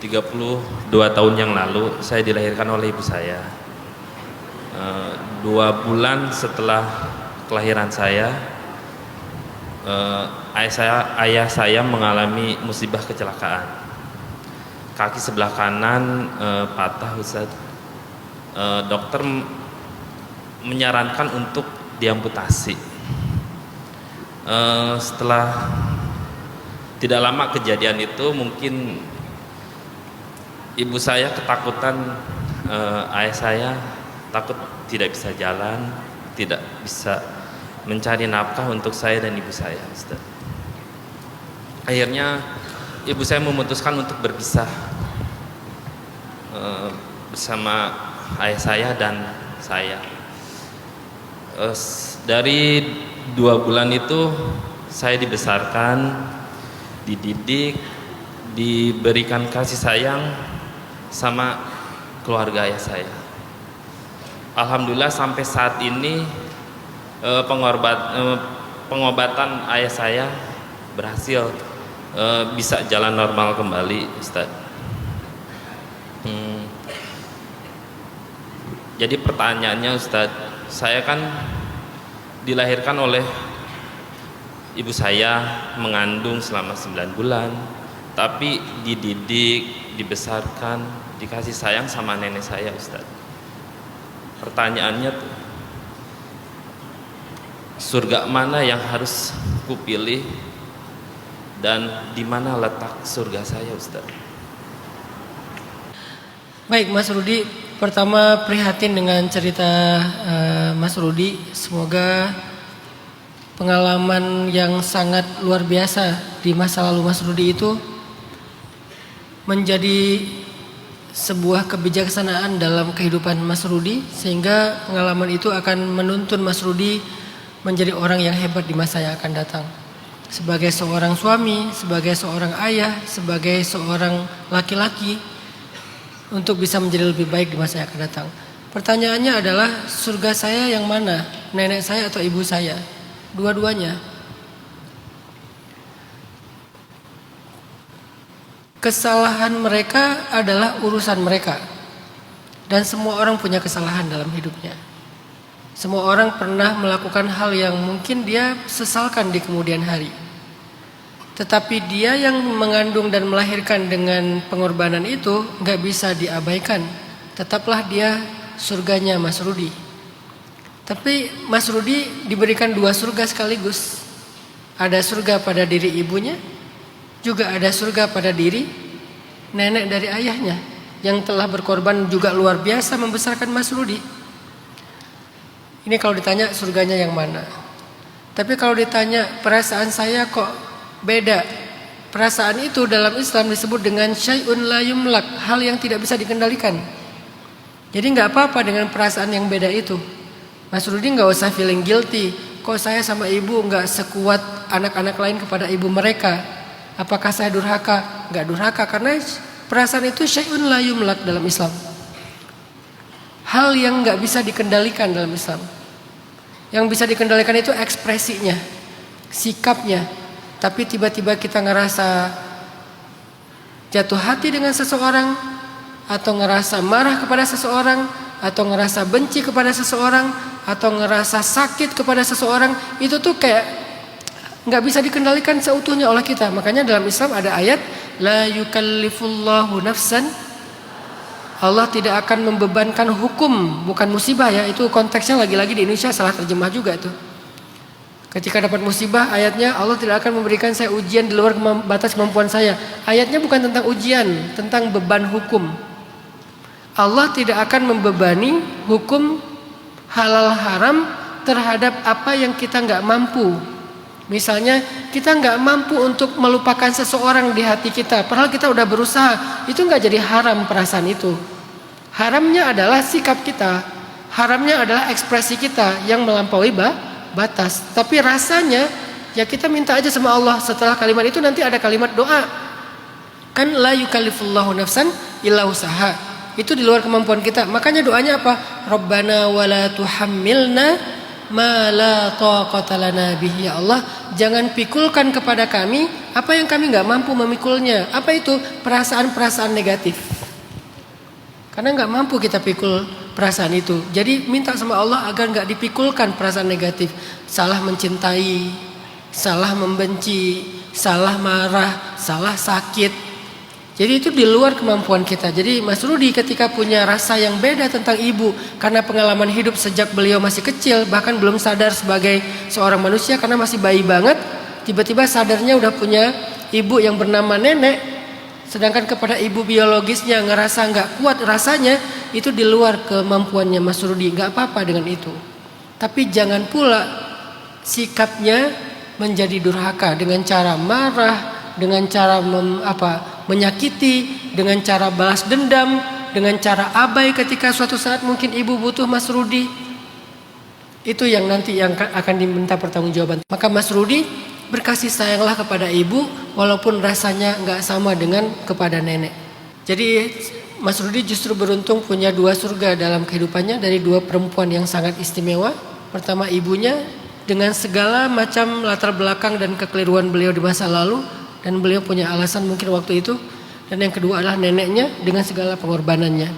32 tahun yang lalu saya dilahirkan oleh ibu saya. 2 bulan setelah kelahiran saya, ayah saya mengalami musibah kecelakaan. Kaki sebelah kanan patah, Ustaz. Dokter menyarankan untuk diamputasi. Setelah tidak lama kejadian itu, mungkin ibu saya ketakutan, ayah saya takut tidak bisa jalan, tidak bisa mencari nafkah untuk saya dan ibu saya, Ustaz. Akhirnya ibu saya memutuskan untuk berpisah bersama ayah saya dan saya. Dari 2 bulan itu saya dibesarkan, dididik, diberikan kasih sayang sama keluarga ayah saya. Alhamdulillah sampai saat ini pengobatan ayah saya berhasil, bisa jalan normal kembali, Ustaz. Jadi pertanyaannya, Ustaz, saya kan dilahirkan oleh ibu saya, mengandung selama 9 bulan, tapi dididik, dibesarkan, dikasih sayang sama nenek saya, Ustaz. Pertanyaannya tuh, surga mana yang harus kupilih dan di mana letak surga saya, Ustaz? Baik, Mas Rudi, pertama prihatin dengan cerita Mas Rudi. Semoga pengalaman yang sangat luar biasa di masa lalu Mas Rudi itu menjadi sebuah kebijaksanaan dalam kehidupan Mas Rudi, sehingga pengalaman itu akan menuntun Mas Rudi menjadi orang yang hebat di masa yang akan datang. Sebagai seorang suami, sebagai seorang ayah, sebagai seorang laki-laki, untuk bisa menjadi lebih baik di masa yang akan datang. Pertanyaannya adalah, surga saya yang mana? Nenek saya atau ibu saya? Dua-duanya. Kesalahan mereka adalah urusan mereka. Dan semua orang punya kesalahan dalam hidupnya. Semua orang pernah melakukan hal yang mungkin dia sesalkan di kemudian hari. Tetapi dia yang mengandung dan melahirkan dengan pengorbanan itu gak bisa diabaikan. Tetaplah dia surganya Mas Rudi. Tapi Mas Rudi diberikan 2 surga sekaligus. Ada surga pada diri ibunya, juga ada surga pada diri nenek dari ayahnya, yang telah berkorban juga luar biasa membesarkan Mas Rudi. Ini kalau ditanya surganya yang mana. Tapi kalau ditanya perasaan saya kok beda. Perasaan itu dalam Islam disebut dengan syai'un la yumlak, hal yang tidak bisa dikendalikan. Jadi gak apa-apa dengan perasaan yang beda itu. Mas Rudi gak usah feeling guilty. Kok saya sama ibu gak sekuat anak-anak lain kepada ibu mereka? Apakah saya durhaka? Gak durhaka, karena perasaan itu syai'un la yumlak dalam Islam. Hal yang gak bisa dikendalikan dalam Islam. Yang bisa dikendalikan itu ekspresinya, sikapnya. Tapi tiba-tiba kita ngerasa jatuh hati dengan seseorang, atau ngerasa marah kepada seseorang, atau ngerasa benci kepada seseorang, atau ngerasa sakit kepada seseorang, itu tuh kayak nggak bisa dikendalikan seutuhnya oleh kita. Makanya dalam Islam ada ayat la yukallifullahu nafsan, Allah tidak akan membebankan hukum, bukan musibah ya. Itu konteksnya lagi-lagi di Indonesia salah terjemah juga tuh. Ketika dapat musibah, ayatnya Allah tidak akan memberikan saya ujian di luar batas kemampuan saya. Ayatnya bukan tentang ujian, tentang beban hukum. Allah tidak akan membebani hukum halal haram terhadap apa yang kita nggak mampu. Misalnya kita nggak mampu untuk melupakan seseorang di hati kita, padahal kita udah berusaha, itu nggak jadi haram perasaan itu. Haramnya adalah sikap kita, haramnya adalah ekspresi kita yang melampaui batas. Tapi rasanya ya kita minta aja sama Allah. Setelah kalimat itu nanti ada kalimat doa. Kan la yukallifullahu nafsan illa usaha. Itu di luar kemampuan kita. Makanya doanya apa? Rabbana wala tuhammilna ma la taqata lana bihi. Ya Allah, jangan pikulkan kepada kami apa yang kami nggak mampu memikulnya. Apa itu? Perasaan-perasaan negatif. Karena nggak mampu kita pikul perasaan itu. Jadi minta sama Allah agar nggak dipikulkan perasaan negatif. Salah mencintai, salah membenci, salah marah, salah sakit. Jadi itu di luar kemampuan kita. Jadi Mas Rudi ketika punya rasa yang beda tentang ibu, karena pengalaman hidup sejak beliau masih kecil, bahkan belum sadar sebagai seorang manusia karena masih bayi banget, tiba-tiba sadarnya udah punya ibu yang bernama nenek, sedangkan kepada ibu biologisnya ngerasa nggak kuat rasanya, itu di luar kemampuannya Mas Rudi. Nggak apa-apa dengan itu. Tapi jangan pula sikapnya menjadi durhaka dengan cara marah, dengan cara menyakiti, dengan cara balas dendam, dengan cara abai ketika suatu saat mungkin ibu butuh Mas Rudi. Itu yang nanti yang akan diminta pertanggungjawaban. Maka Mas Rudi berkasih sayanglah kepada ibu walaupun rasanya nggak sama dengan kepada nenek. Jadi Mas Rudi justru beruntung punya 2 surga dalam kehidupannya dari 2 perempuan yang sangat istimewa. Pertama ibunya dengan segala macam latar belakang dan kekeliruan beliau di masa lalu, dan beliau punya alasan mungkin waktu itu. Dan yang kedua adalah neneknya dengan segala pengorbanannya.